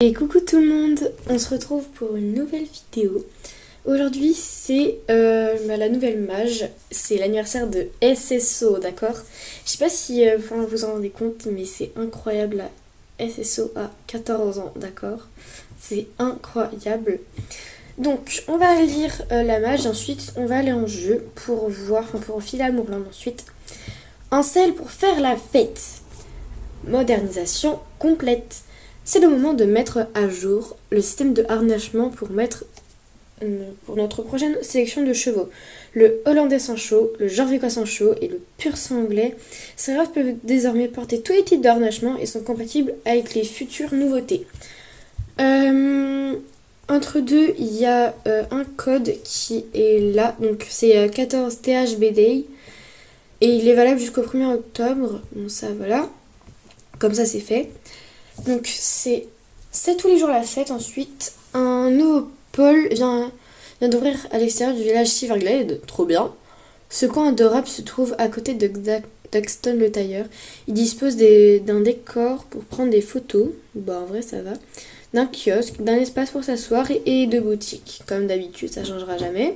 Et coucou tout le monde, on se retrouve pour une nouvelle vidéo. Aujourd'hui c'est la nouvelle mage, c'est l'anniversaire de SSO, d'accord? Je sais pas si vous vous en rendez compte, mais c'est incroyable, la SSO a 14 ans, d'accord? C'est incroyable. Donc on va lire la mage, ensuite on va aller en jeu pour voir, pour filer à Mourlande ensuite. Un sel pour faire la fête. Modernisation complète. C'est le moment de mettre à jour le système de harnachement pour notre prochaine sélection de chevaux. Le Hollandais sans chaud, le Jorvicois sans chaud et le pur sang anglais. Ces races peuvent désormais porter tous les types de harnachement et sont compatibles avec les futures nouveautés. Entre deux, il y a un code qui est là, donc c'est 14 THBD et il est valable jusqu'au 1er octobre. Bon, ça voilà, comme ça c'est fait. Donc c'est tous les jours la fête. Ensuite, un nouveau pôle vient d'ouvrir à l'extérieur du village Silverglade, trop bien. Ce coin adorable se trouve à côté de Daxton le tailleur. Il dispose d'un décor pour prendre des photos, bah en vrai ça va, d'un kiosque, d'un espace pour s'asseoir et de boutiques. Comme d'habitude, ça changera jamais.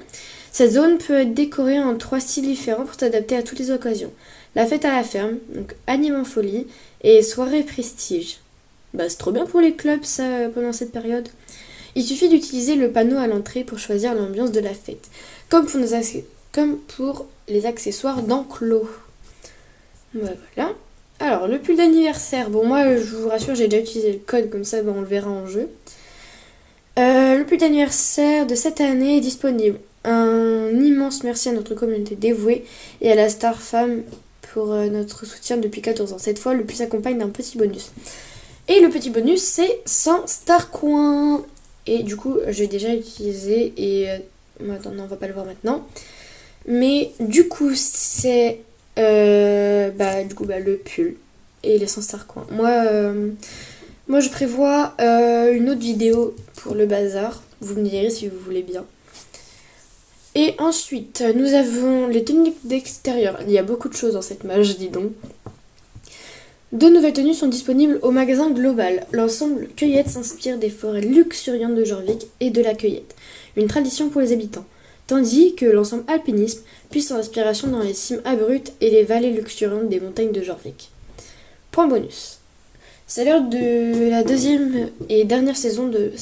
Cette zone peut être décorée en 3 styles différents pour s'adapter à toutes les occasions. La fête à la ferme, donc anime en folie, et soirée prestige. Bah c'est trop bien pour les clubs ça pendant cette période. Il suffit d'utiliser le panneau à l'entrée pour choisir l'ambiance de la fête, comme pour les accessoires d'enclos. Voilà. Alors le pull d'anniversaire, bon moi je vous rassure j'ai déjà utilisé le code comme ça on le verra en jeu. Le pull d'anniversaire de cette année est disponible. Un immense merci à notre communauté dévouée et à la Star Femme pour notre soutien depuis 14 ans. Cette fois le pull s'accompagne d'un petit bonus. Et le petit bonus, c'est 100 Star Coins. Et du coup, j'ai déjà utilisé et... attends, non, on va pas le voir maintenant. Mais du coup, c'est... le pull et les 100 Star Coins. Moi, je prévois une autre vidéo pour le bazar. Vous me direz si vous voulez bien. Et ensuite, nous avons les tenues d'extérieur. Il y a beaucoup de choses dans cette mage, dis donc. 2 nouvelles tenues sont disponibles au magasin Global. L'ensemble cueillette s'inspire des forêts luxuriantes de Jorvik et de la cueillette, une tradition pour les habitants, tandis que l'ensemble alpinisme puise son inspiration dans les cimes abruptes et les vallées luxuriantes des montagnes de Jorvik. Point bonus. C'est l'heure de la deuxième et dernière saison de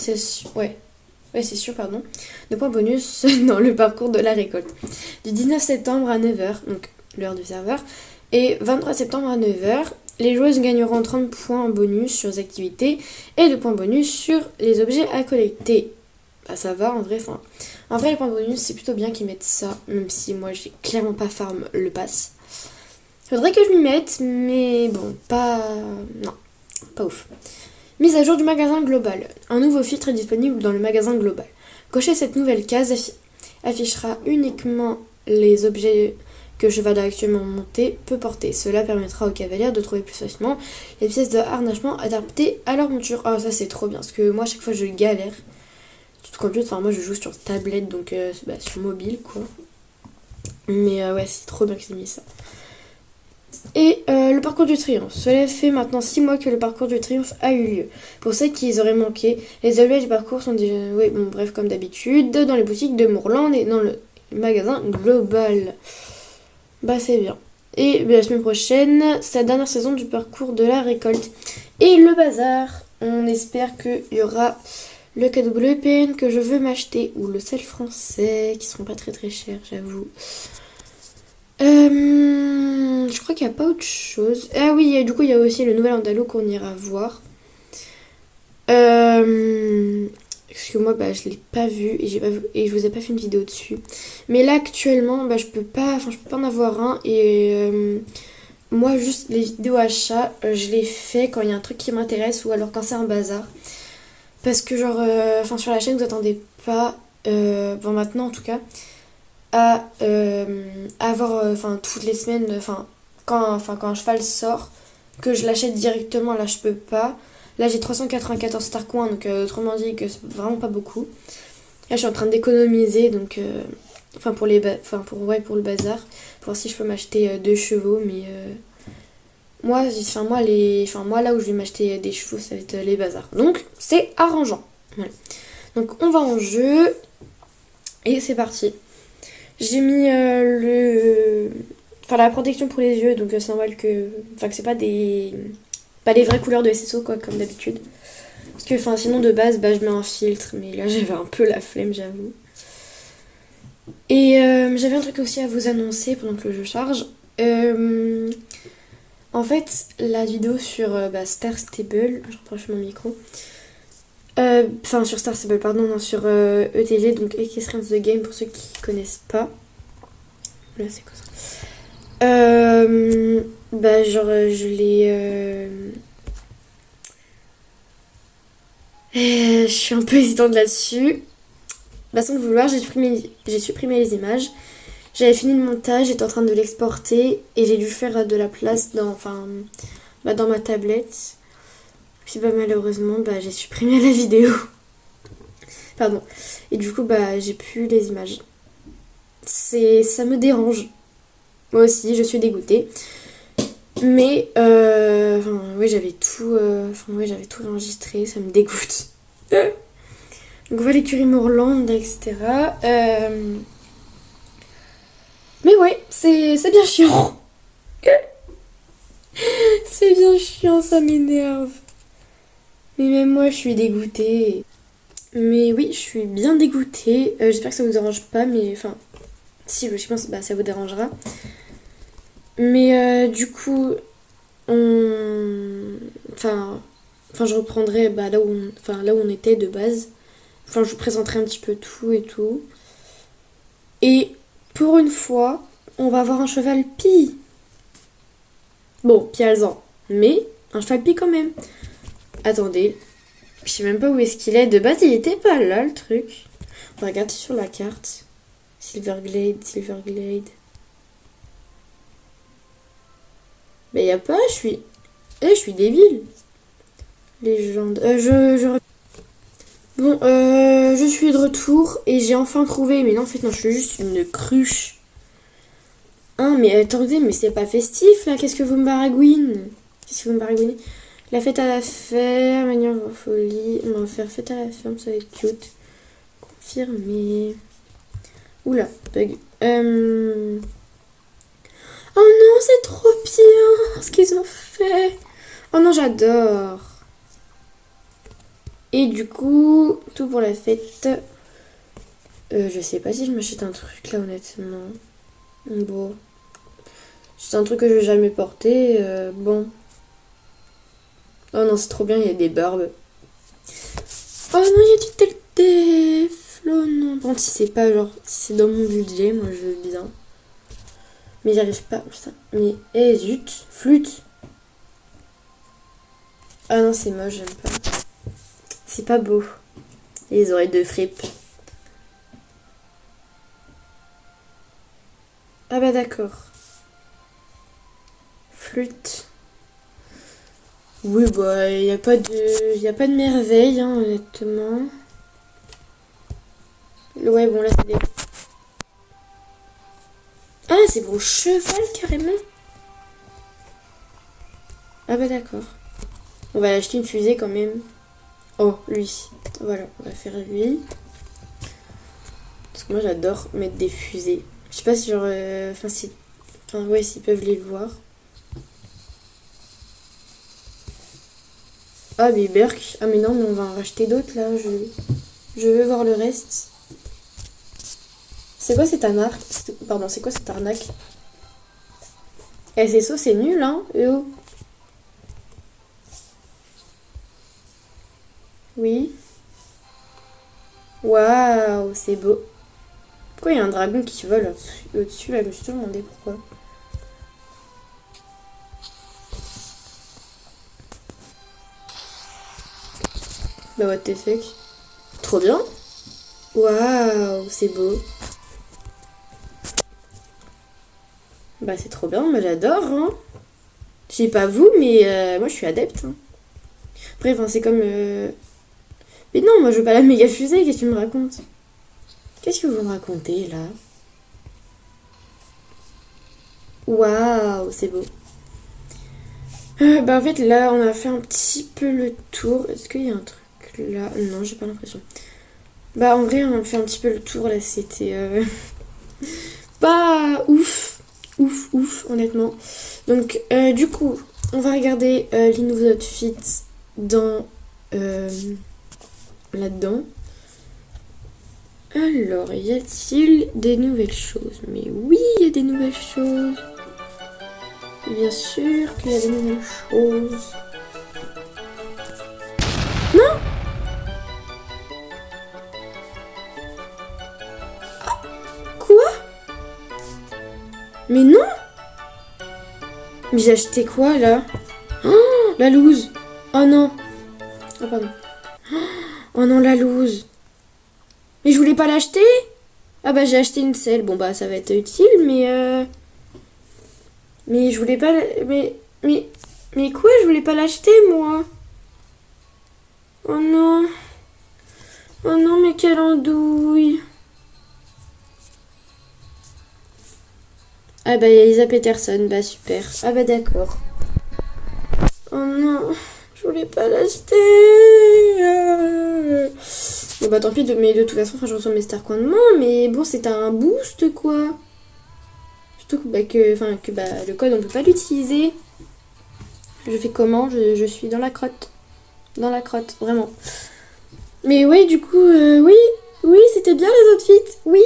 de point bonus dans le parcours de la récolte. Du 19 septembre à 9h, donc l'heure du serveur, et 23 septembre à 9h, les joueuses gagneront 30 points en bonus sur les activités et 2 points bonus sur les objets à collecter. Bah ça va en vrai, les points bonus c'est plutôt bien qu'ils mettent ça, même si moi j'ai clairement pas farm le pass. Faudrait que je m'y mette, mais bon, non, pas ouf. Mise à jour du magasin global. Un nouveau filtre est disponible dans le magasin global. Cocher cette nouvelle case affichera uniquement les objets que le cheval actuellement monté peut porter. Cela permettra aux cavaliers de trouver plus facilement les pièces de harnachement adaptées à leur monture. Ah ça c'est trop bien, parce que moi à chaque fois je galère. Moi je joue sur tablette, donc sur mobile quoi. Mais c'est trop bien qu'ils aient mis ça. Et le parcours du triomphe. Cela fait maintenant 6 mois que le parcours du triomphe a eu lieu. Pour ceux qui les auraient manqué, les objets du parcours sont déjà... comme d'habitude, dans les boutiques de Mourlande et dans le magasin global. Bah c'est bien. Et la semaine prochaine, c'est la dernière saison du parcours de la récolte. Et le bazar, on espère qu'il y aura le KWPN que je veux m'acheter, ou le sel français, qui seront pas très très chers, j'avoue. Je crois qu'il n'y a pas autre chose. Ah oui, du coup il y a aussi le nouvel Andalo qu'on ira voir. Parce que moi je l'ai pas vu et je vous ai pas fait une vidéo dessus. Mais là actuellement je peux pas en avoir un et moi juste les vidéos achats je les fais quand il y a un truc qui m'intéresse ou alors quand c'est un bazar. Parce que sur la chaîne vous attendez pas maintenant en tout cas à avoir toutes les semaines quand un cheval sort que je l'achète directement. Là je peux pas. Là j'ai 394 Star Coins, donc autrement dit que c'est vraiment pas beaucoup. Là je suis en train d'économiser donc pour le bazar, pour voir si je peux m'acheter 2 chevaux, mais moi là où je vais m'acheter des chevaux, ça va être les bazars. Donc c'est arrangeant. Voilà. Donc on va en jeu et c'est parti. J'ai mis la protection pour les yeux, donc c'est normal que c'est pas les vraies couleurs de SSO quoi comme d'habitude. Parce que sinon de base je mets un filtre, mais là j'avais un peu la flemme, j'avoue. Et j'avais un truc aussi à vous annoncer pendant que je charge. En fait, la vidéo sur Star Stable, je rapproche mon micro. Sur Star Stable, pardon, non, sur ETG, donc Equestrians The Game pour ceux qui connaissent pas. Voilà, c'est quoi ça? Je l'ai. Je suis un peu hésitante là-dessus. Sans le vouloir, j'ai supprimé les images. J'avais fini le montage, j'étais en train de l'exporter et j'ai dû faire de la place dans ma tablette. Puis malheureusement, j'ai supprimé la vidéo. Pardon. Et du coup, j'ai plus les images. Ça me dérange. Moi aussi, je suis dégoûtée. Mais, j'avais tout enregistré, ça me dégoûte. Donc voilà l'écurie Morland, etc. Mais ouais, c'est bien chiant. C'est bien chiant, ça m'énerve. Mais même moi, je suis dégoûtée. Mais oui, je suis bien dégoûtée. J'espère que ça vous dérange pas, mais si, je pense ça vous dérangera. Mais du coup, je reprendrai là où on était de base. Je vous présenterai un petit peu tout et tout. Et pour une fois, on va avoir un cheval pie. Bon, pialzan, mais un cheval pie quand même. Attendez, je sais même pas où est-ce qu'il est. De base, il était pas là, le truc. On va regarder sur la carte. Silverglade. Mais y a pas, je suis débile. Légende. Bon, je suis de retour et j'ai enfin trouvé. Mais non, en fait, non, je suis juste une cruche. Hein, mais attendez, mais c'est pas festif là. Qu'est-ce que vous me baragouinez? La fête à la ferme, manière folie. On va faire fête à la ferme, ça va être cute. Confirmé. Oula, bug. Oh non, c'est trop bien ce qu'ils ont fait. Oh non, j'adore. Et du coup, tout pour la fête. Je sais pas si je m'achète un truc là, honnêtement. Bon. C'est un truc que je vais jamais porter. Bon. Oh non, c'est trop bien, il y a des barbes. Oh non, il y a du tel def. Oh non. Bon, si c'est pas si c'est dans mon budget, moi je veux bien. Mais j'y arrive pas, putain. Mais, zut, flûte. Ah non, c'est moche, j'aime pas. C'est pas beau. Les oreilles de fripe. Ah d'accord. Flûte. Oui, il n'y a pas de merveille, hein, honnêtement. Ouais, bon, là, c'est des... Ah, c'est pour cheval, carrément. Ah d'accord. On va acheter une fusée, quand même. Oh, lui. Voilà, on va faire lui. Parce que moi, j'adore mettre des fusées. Je sais pas si s'ils peuvent les voir. Ah, mais Berk. Ah, mais non, mais on va en racheter d'autres, là. Je veux voir le reste. C'est quoi cette arnaque? Pardon, c'est quoi cette arnaque? SSO, c'est nul, hein? Oh. Oui. Waouh, c'est beau. Pourquoi il y a un dragon qui vole au-dessus, là? Je me suis toujours demandé pourquoi. What the fuck? Trop bien. Waouh, c'est beau. C'est trop bien, moi j'adore, hein. Je sais pas vous, mais moi je suis adepte. Hein. Après, c'est comme... Mais non, moi je veux pas la méga fusée, qu'est-ce que tu me racontes? Qu'est-ce que vous me racontez, là? Waouh, c'est beau. Bah en fait là on a fait un petit peu le tour. Est-ce qu'il y a un truc là? Non, j'ai pas l'impression. Bah en vrai on a fait un petit peu le tour là, c'était pas ouf. Ouf honnêtement. Donc du coup on va regarder les nouveaux outfits dans là-dedans. Alors, y a-t-il des nouvelles choses? Mais oui, il y a des nouvelles choses. Bien sûr qu'il y a des nouvelles choses. Non! Quoi? Mais non! Mais j'ai acheté quoi là? Oh, la loose! Oh non! Oh pardon. Oh non, la loose! Mais je voulais pas l'acheter! Ah bah j'ai acheté une selle. Bon bah ça va être utile, mais je voulais pas... Mais quoi? Je voulais pas l'acheter moi! Oh non! Oh non, mais quelle andouille! Ah bah il y a Lisa Peterson, bah super. Ah bah d'accord. Oh non, je voulais pas l'acheter. Bon bah tant pis, mais de toute façon, je reçois mes stars coin de main, mais bon, c'est un boost quoi. Surtout que bah, le code on peut pas l'utiliser. Je fais comment? Je suis dans la crotte. Dans la crotte, vraiment. Mais oui, du coup, oui, c'était bien les outfits, oui.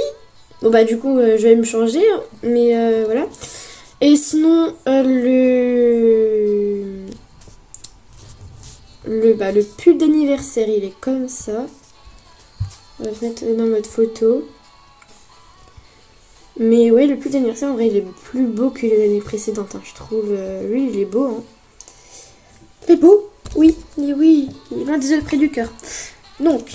Bon bah du coup, je vais me changer, hein, mais voilà. Et sinon, le pull d'anniversaire, il est comme ça. On va se mettre dans mode photo. Mais ouais, le pull d'anniversaire, en vrai, il est plus beau que les années précédentes, hein, je trouve. Lui, il est beau. Hein. Il est beau? Oui, oui, il est loin des yeux près du cœur. Donc,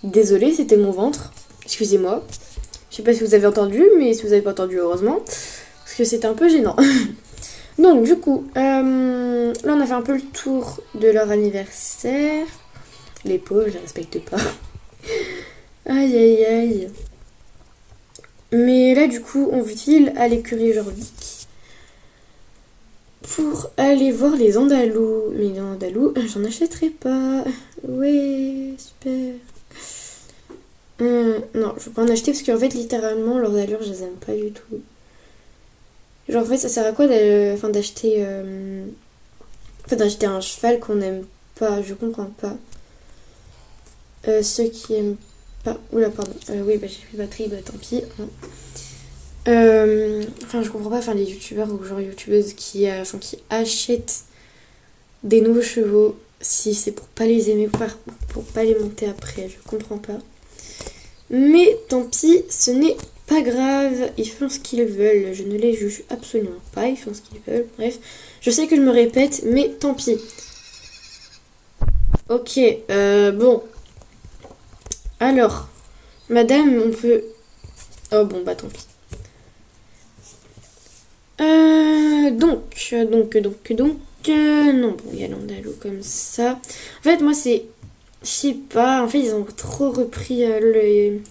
désolée, c'était mon ventre. Excusez-moi. Je sais pas si vous avez entendu, mais si vous avez pas entendu, heureusement. Parce que c'était un peu gênant. Donc, du coup, là, on a fait un peu le tour de leur anniversaire. Les pauvres, je les respecte pas. Aïe, aïe, aïe. Mais là, du coup, on file à l'écurie Jordique pour aller voir les Andalous. Mais les Andalous, j'en achèterai pas. Ouais, super. Non, je vais pas en acheter parce qu'en fait, littéralement, leurs allures, je les aime pas du tout. Genre, en fait, ça sert à quoi d'acheter d'acheter un cheval qu'on aime pas? Je comprends pas. Ceux qui aiment pas... Oula, pardon. Oui, bah j'ai plus de batterie, bah tant pis. Hein. Je comprends pas, les youtubeurs ou genre youtubeuses qui achètent des nouveaux chevaux si c'est pour pas les aimer, pour pas les monter après. Je comprends pas. Mais tant pis, ce n'est pas grave, ils font ce qu'ils veulent, je ne les juge absolument pas, ils font ce qu'ils veulent, bref. Je sais que je me répète, mais tant pis. Ok, bon. Alors, madame, on peut... Oh bon, bah tant pis. Non, bon, il y a l'andalou comme ça. En fait, moi, c'est... Je sais pas, en fait, ils ont trop repris les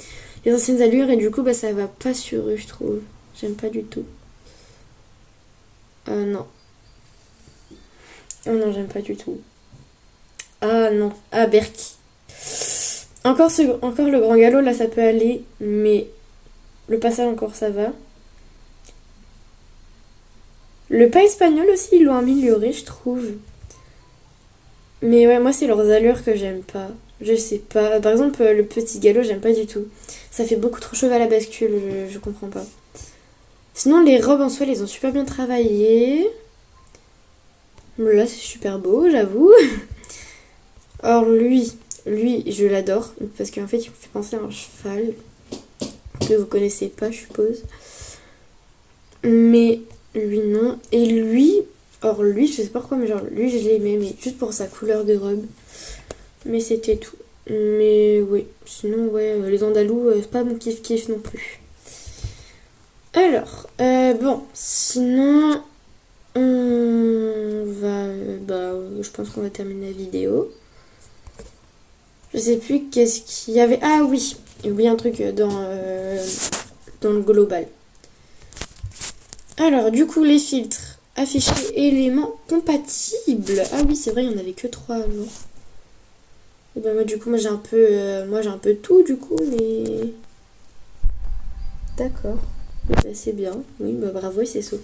anciennes allures et du coup, bah, ça va pas sur eux, je trouve. J'aime pas du tout. Non. Oh non, j'aime pas du tout. Ah non. Ah, Berky. Encore le grand galop, là, ça peut aller, mais le passage encore, ça va. Le pas espagnol aussi, ils l'ont amélioré, je trouve. Mais ouais, moi, c'est leurs allures que j'aime pas. Je sais pas. Par exemple, le petit galop, j'aime pas du tout. Ça fait beaucoup trop cheval à la bascule, je comprends pas. Sinon, les robes en soi, elles ont super bien travaillé. Là, c'est super beau, j'avoue. Or, lui, je l'adore. Parce qu'en fait, il me fait penser à un cheval. Que vous connaissez pas, je suppose. Mais lui, non. Et lui, je sais pas pourquoi, mais genre, lui, je l'aimais, mais juste pour sa couleur de robe. Mais c'était tout. Mais oui, sinon, ouais, les Andalous, c'est pas mon kiff-kiff non plus. Alors, bon, sinon, on va... je pense qu'on va terminer la vidéo. Je sais plus qu'est-ce qu'il y avait... Ah oui, j'ai oublié un truc dans le global. Alors, du coup, les filtres. afficher éléments compatibles. Ah oui, c'est vrai, il n'y en avait que 3 alors. Et ben moi du coup, moi j'ai un peu tout du coup, mais... D'accord. Oui, bah, c'est bien. Oui, bah bravo, c'est ça.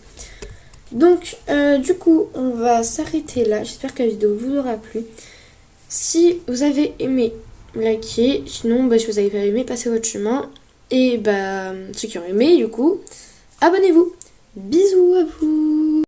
Donc, du coup, on va s'arrêter là. J'espère que la vidéo vous aura plu. Si vous avez aimé, likez. Sinon, bah, si vous n'avez pas aimé, passez votre chemin. Et bah, ceux qui ont aimé, du coup, abonnez-vous. Bisous à vous.